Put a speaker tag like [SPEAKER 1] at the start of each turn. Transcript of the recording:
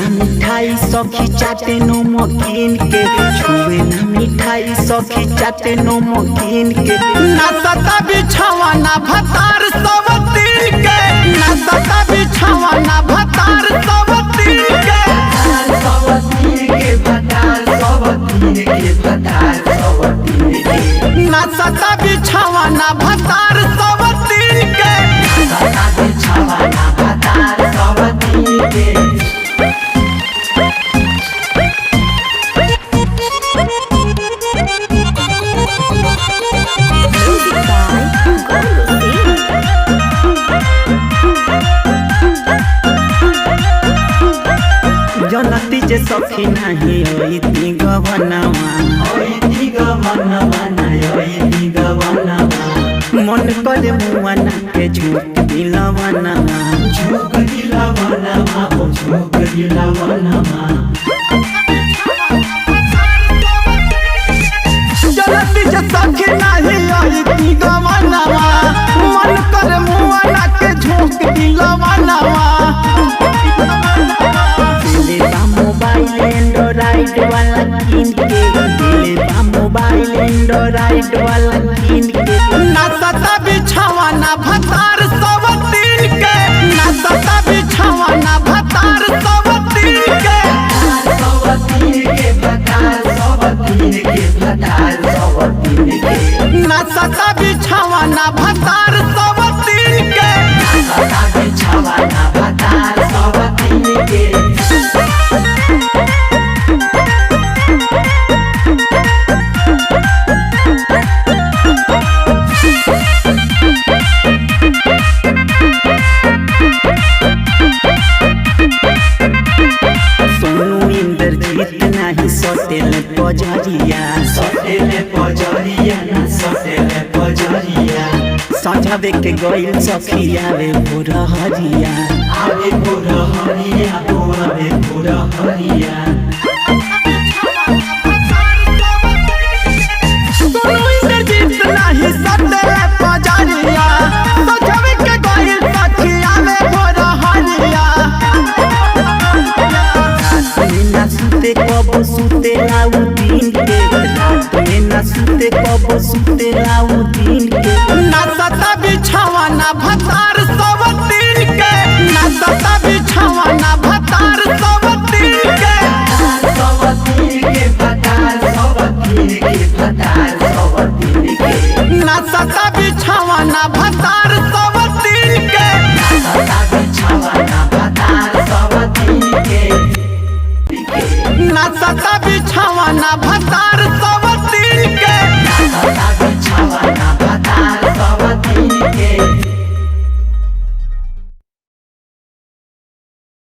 [SPEAKER 1] सखी चाटे नमकीन के छुए ना मिठाई सखी चाटे नमकीन के
[SPEAKER 2] नाचता बिछावाना भतार सब तीन के नाचता बिछावाना भतार सब तीन के नाचता बिछावाना भतार सब तीन के
[SPEAKER 1] जनती जे सखी नहीं होई ती गवनवा मन करे मुआना के झूठ दिलवनवा
[SPEAKER 2] जनती जे सखी नहीं होई ती गवनवा मन करे मुआना के झूठ दिलवनवा
[SPEAKER 1] मोबाइल एंड्रॉइड वाला किन के दिले बा मोबाइल एंड्रॉइड वाला किन के
[SPEAKER 2] नाचता बिछावाना भतार सब तीन के नाचता बिछावाना भतार सब तीन के नाचता बिछावाना भतार सब तीन के
[SPEAKER 1] सटेले पजरिया सजबे के गइल सखिया रे भोरहरिया कबो सुते लाऊ दिन के रात में ना सुते कबो सुते लाऊ दिन के
[SPEAKER 2] नाचता बिछावाना भतार सब तीन के नाचता बिछावाना भतार सब तीन के नाचता बिछावाना भतार सब तीन के नाचता बिछावाना भतार